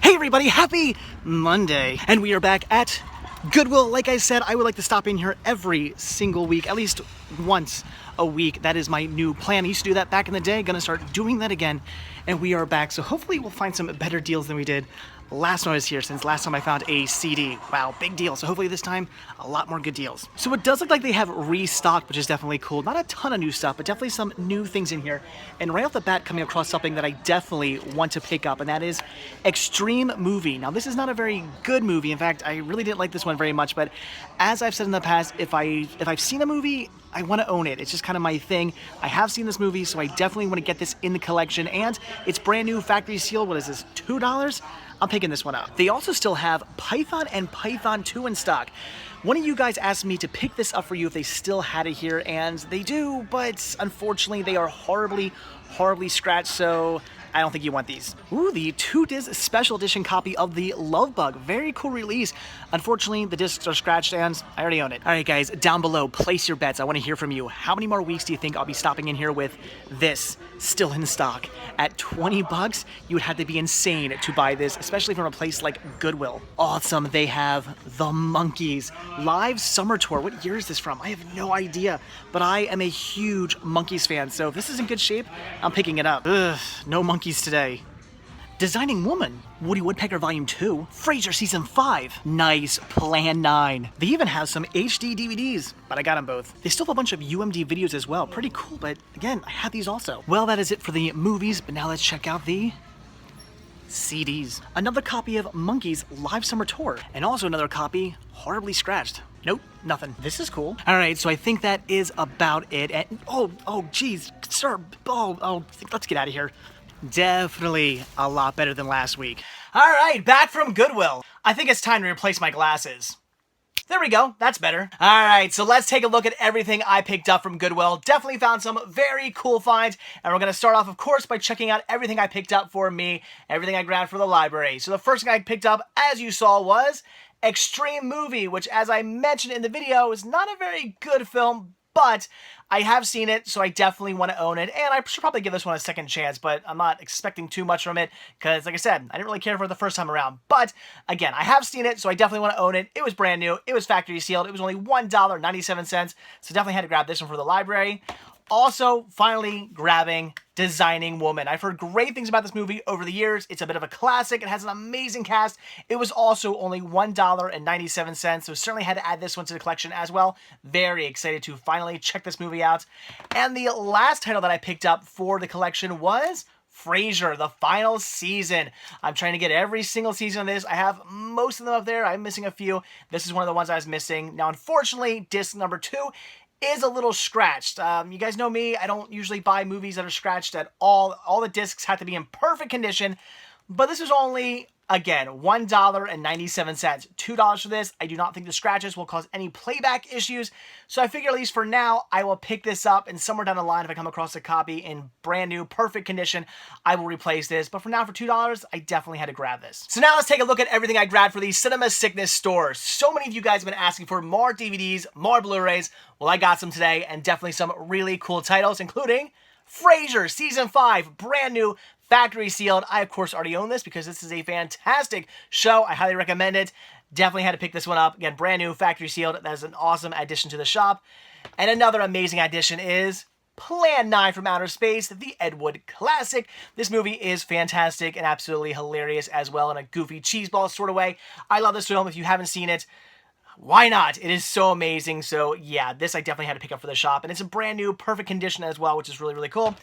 Hey everybody, happy Monday! And we are back at Goodwill. Like I said, I would like to stop in here every single week, at least once a week. That is my new plan. I used to do that back in the day, gonna start doing that again. And we are back, so hopefully we'll find some better deals than we did last time I was here, since last time I found a CD. Wow, big deal. So hopefully this time, a lot more good deals. So it does look like they have restocked, which is definitely cool. Not a ton of new stuff, but definitely some new things in here. And right off the bat, coming across something that I definitely want to pick up, and that is Extreme Movie. Now, this is not a very good movie. In fact, I really didn't like this one very much, but as I've said in the past, if I've seen a movie, I want to own it. It's just kind of my thing. I have seen this movie, so I definitely want to get this in the collection, and it's brand new, factory sealed. What is this, $2? I'm picking this one up. They also still have Python and Python 2 in stock. One of you guys asked me to pick this up for you if they still had it here, and they do, but unfortunately they are horribly scratched, so I don't think you want these. Ooh, the 2-disc special edition copy of the Love Bug. Very cool release. Unfortunately, the discs are scratched and I already own it. All right, guys, down below, place your bets. I want to hear from you. How many more weeks do you think I'll be stopping in here with this still in stock? At 20 bucks, you would have to be insane to buy this, especially from a place like Goodwill. Awesome, they have the Monkees live summer tour. What year is this from? I have no idea, but I am a huge Monkees fan, so if this is in good shape, I'm picking it up. Ugh, no Monkees Today. Designing Woman, Woody Woodpecker Volume 2, Frasier Season 5, nice, Plan 9. They even have some HD DVDs, but I got them both. They still have a bunch of UMD videos as well, pretty cool, but again, I have these also. Well, that is it for the movies, but now let's check out the CDs. Another copy of Monkees Live Summer Tour, and also another copy, horribly scratched. Nope, nothing. This is cool. All right, so I think that is about it. And geez, sir, let's get out of here. Definitely a lot better than last week. All right, back from Goodwill. I think it's time to replace my glasses. There we go, that's better. All right, so let's take a look at everything I picked up from Goodwill. Definitely found some very cool finds, and we're gonna start off, of course, by checking out everything I picked up for me, everything I grabbed for the library. So the first thing I picked up, as you saw, was Extreme Movie, which, as I mentioned in the video, is not a very good film, but I have seen it, so I definitely want to own it, and I should probably give this one a second chance, but I'm not expecting too much from it, because, like I said, I didn't really care for it the first time around. But, again, I have seen it, so I definitely want to own it. It was brand new, it was factory sealed, it was only $1.97, so definitely had to grab this one for the library. Also, finally grabbing Designing Woman. I've heard great things about this movie over the years. It's a bit of a classic. It has an amazing cast. It was also only $1.97, so certainly had to add this one to the collection as well. Very excited to finally check this movie out. And the last title that I picked up for the collection was Frasier, the final season. I'm trying to get every single season of this. I have most of them up there. I'm missing a few. This is one of the ones I was missing. Now, unfortunately, disc number 2 is a little scratched. You guys know me, I don't usually buy movies that are scratched at all. All the discs have to be in perfect condition, but this is only, again, $1.97. $2 for this. I do not think the scratches will cause any playback issues, so I figure at least for now, I will pick this up, and somewhere down the line, if I come across a copy in brand new, perfect condition, I will replace this. But for now, for $2, I definitely had to grab this. So now let's take a look at everything I grabbed for the Cinema Sickness store. So many of you guys have been asking for more DVDs, more Blu-rays. Well, I got some today, and definitely some really cool titles, including Frasier Season 5, brand new, factory sealed. I, of course, already own this because this is a fantastic show. I highly recommend it. Definitely had to pick this one up. Again, brand new, factory sealed. That is an awesome addition to the shop. And another amazing addition is Plan 9 from Outer Space, the Ed Wood classic. This movie is fantastic and absolutely hilarious as well in a goofy cheeseball sort of way. I love this film. If you haven't seen it, why not? It is so amazing. So yeah, this I definitely had to pick up for the shop. And it's a brand new, perfect condition as well, which is really, really cool.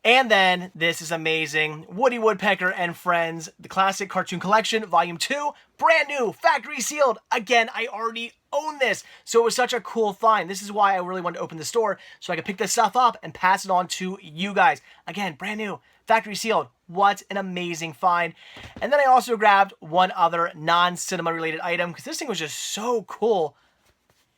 And then, this is amazing, Woody Woodpecker and Friends, the Classic Cartoon Collection, Volume 2, brand new, factory sealed. Again, I already own this, so it was such a cool find. This is why I really wanted to open the store, so I could pick this stuff up and pass it on to you guys. Again, brand new, factory sealed. What an amazing find. And then I also grabbed one other non-cinema related item, because this thing was just so cool.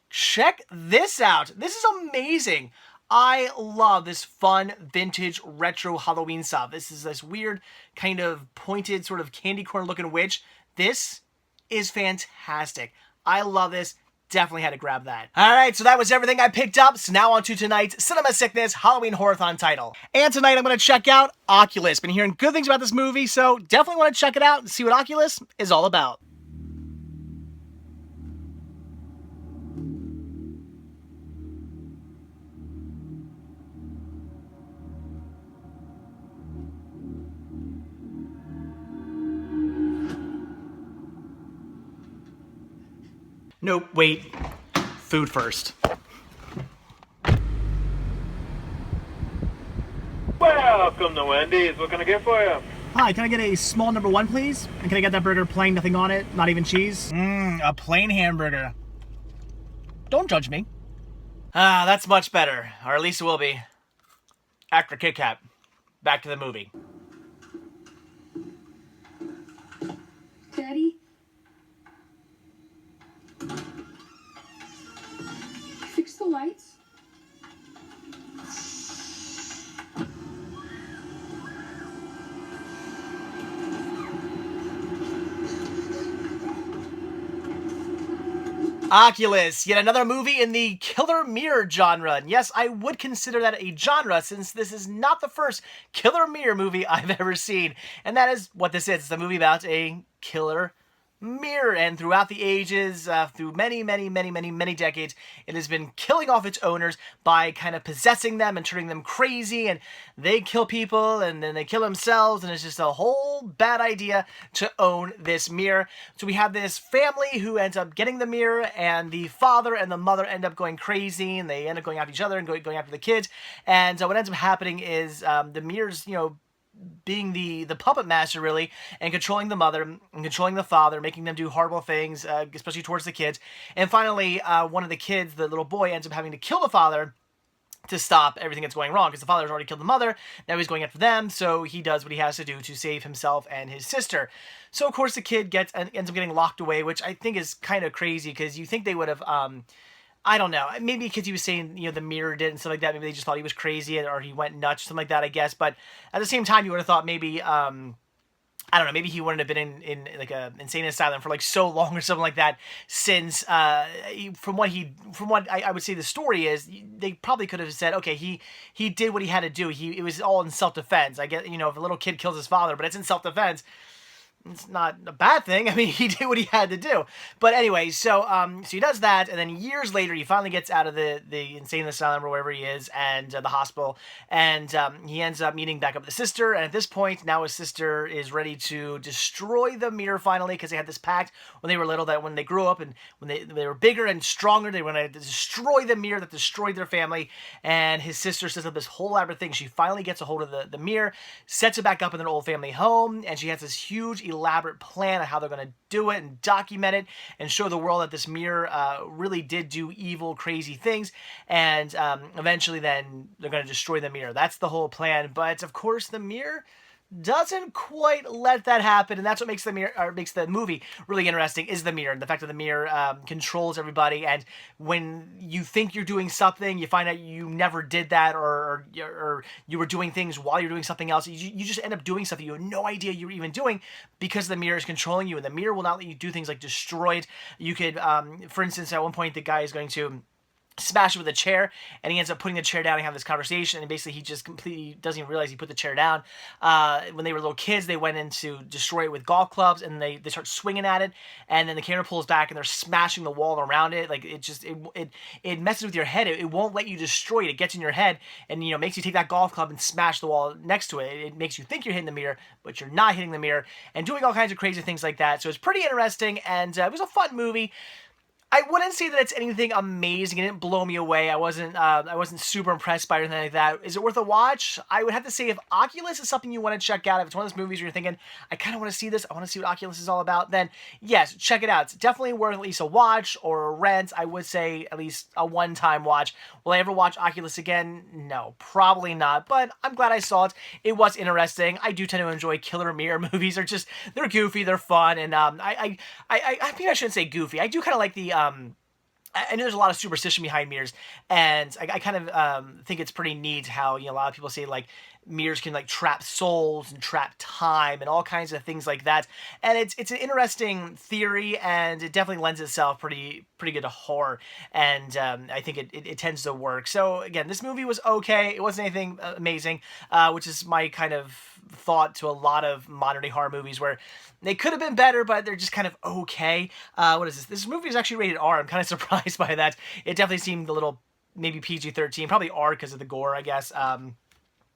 Check this out. This is amazing. I love this fun, vintage, retro Halloween stuff. This is this weird, kind of pointed, sort of candy corn looking witch. This is fantastic. I love this. definitely had to grab that. Alright, so that was everything I picked up, so now on to tonight's Cinema Sickness Halloween Horrorthon title. And tonight I'm going to check out Oculus. Been hearing good things about this movie, so definitely want to check it out and see what Oculus is all about. Nope, wait. Food first. Welcome to Wendy's. What can I get for you? Hi, can I get a small number 1, please? And can I get that burger plain, nothing on it, not even cheese? A plain hamburger. Don't judge me. Ah, that's much better. Or at least it will be. After Kit Kat. Back to the movie. Daddy? Fix the lights? Oculus, yet another movie in the killer mirror genre. And yes, I would consider that a genre since this is not the first killer mirror movie I've ever seen. And that is what this is. It's a movie about a killer mirror, and throughout the ages, through many decades, it has been killing off its owners by kind of possessing them and turning them crazy, and they kill people and then they kill themselves, and it's just a whole bad idea to own this mirror. So we have this family who ends up getting the mirror, and the father and the mother end up going crazy, and they end up going after each other and going after the kids. And what ends up happening is the mirrors, being the puppet master, really, and controlling the mother and controlling the father, making them do horrible things, especially towards the kids. And finally, one of the kids, the little boy, ends up having to kill the father to stop everything that's going wrong, because the father's already killed the mother. Now he's going after them, so he does what he has to do to save himself and his sister. So of course the kid ends up getting locked away, which I think is kind of crazy, because you think they would have I don't know. Maybe because he was saying, the mirror did and stuff like that. Maybe they just thought he was crazy or he went nuts, something like that, I guess. But at the same time, you would have thought maybe, I don't know, maybe he wouldn't have been in like a insane asylum for like so long or something like that. Since from what I would say the story is, they probably could have said, okay, he did what he had to do. It was all in self-defense. I get, if a little kid kills his father, but it's in self-defense, it's not a bad thing. I mean, he did what he had to do. But anyway, so he does that, and then years later, he finally gets out of the insane asylum or wherever he is, and the hospital, and he ends up meeting back up with the sister. And at this point, now his sister is ready to destroy the mirror finally, because they had this pact when they were little that when they grew up and when they were bigger and stronger, they were going to destroy the mirror that destroyed their family. And his sister sets up this whole elaborate thing. She finally gets a hold of the mirror, sets it back up in their old family home, and she has this huge elaborate plan of how they're going to do it and document it and show the world that this mirror really did do evil, crazy things. And eventually then they're going to destroy the mirror. That's the whole plan. But of course the mirror doesn't quite let that happen, and that's what makes the mirror, or makes the movie really interesting, is the mirror, and the fact that the mirror controls everybody. And when you think you're doing something, you find out you never did that, or you were doing things while you're doing something else. You just end up doing something you have no idea you were even doing, because the mirror is controlling you, and the mirror will not let you do things like destroy it. You could, for instance, at one point the guy is going to smash it with a chair, and he ends up putting the chair down and have this conversation, and basically he just completely doesn't even realize he put the chair down. When they were little kids, they went in to destroy it with golf clubs, and they start swinging at it, and then the camera pulls back and they're smashing the wall around it. Like, it messes with your head. It won't let you destroy it. It gets in your head and makes you take that golf club and smash the wall next to it. It makes you think you're hitting the mirror, but you're not hitting the mirror, and doing all kinds of crazy things like that. So it's pretty interesting, and it was a fun movie. I wouldn't say that it's anything amazing. It didn't blow me away. I wasn't super impressed by it or anything like that. Is it worth a watch? I would have to say, if Oculus is something you want to check out, if it's one of those movies where you're thinking, I kind of want to see this, I want to see what Oculus is all about, then yes, check it out. It's definitely worth at least a watch or a rent. I would say at least a one-time watch. Will I ever watch Oculus again? No, probably not. But I'm glad I saw it. It was interesting. I do tend to enjoy killer mirror movies. They're goofy, they're fun, and I maybe I shouldn't say goofy. I do kind of like the I know there's a lot of superstition behind mirrors, and I kind of think it's pretty neat how, a lot of people say, like, mirrors can, like, trap souls and trap time and all kinds of things like that. And it's an interesting theory, and it definitely lends itself pretty good to horror. And I think it tends to work. So again, this movie was okay. It wasn't anything amazing, which is my kind of thought to a lot of modern day horror movies, where they could have been better, but they're just kind of okay. What is this? This movie is actually rated R. I'm kind of surprised by that. It definitely seemed a little maybe PG-13, probably R because of the gore, I guess.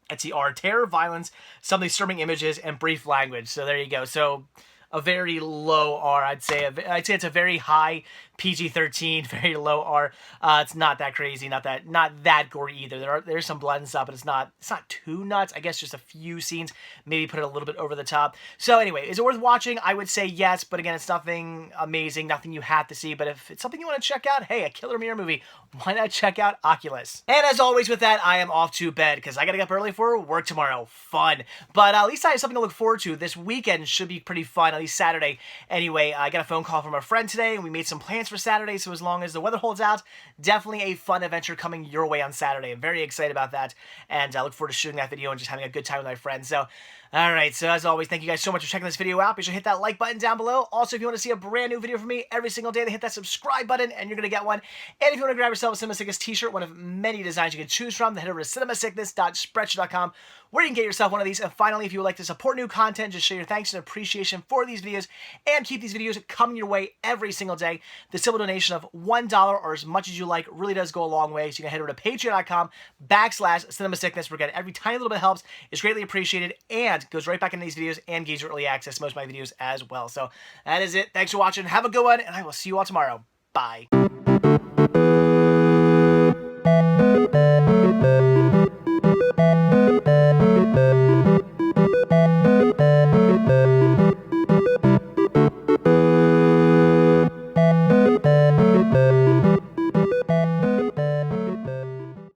It's the R: terror, violence, some disturbing images, and brief language. So there you go. So a very low R, I'd say. I'd say it's a very high PG-13, very low R. It's not that crazy, not that gory either. There's some blood and stuff, but it's not too nuts. I guess just a few scenes, maybe put it a little bit over the top. So anyway, is it worth watching? I would say yes, but again, it's nothing amazing, nothing you have to see. But if it's something you want to check out, hey, a killer mirror movie, why not check out Oculus? And as always with that, I am off to bed because I gotta get up early for work tomorrow. Fun. But at least I have something to look forward to. This weekend should be pretty fun, at least Saturday. Anyway, I got a phone call from a friend today, and we made some plans for Saturday, so as long as the weather holds out, definitely a fun adventure coming your way on Saturday. I'm very excited about that, and I look forward to shooting that video and just having a good time with my friends. So, alright, so as always, thank you guys so much for checking this video out. Be sure to hit that like button down below. Also, if you want to see a brand new video from me every single day, then hit that subscribe button, and you're going to get one. And if you want to grab yourself a Cinema Sickness t-shirt, one of many designs you can choose from, then head over to cinemasickness.spreadshirt.com, where you can get yourself one of these. And finally, if you would like to support new content, just show your thanks and appreciation for these videos, and keep these videos coming your way every single day, the simple donation of $1 or as much as you like really does go a long way. So you can head over to patreon.com/cinemasickness, where again, every tiny little bit helps, is greatly appreciated, and goes right back into these videos and gives you early access to most of my videos as well. So that is it. Thanks for watching. Have a good one, and I will see you all tomorrow. Bye.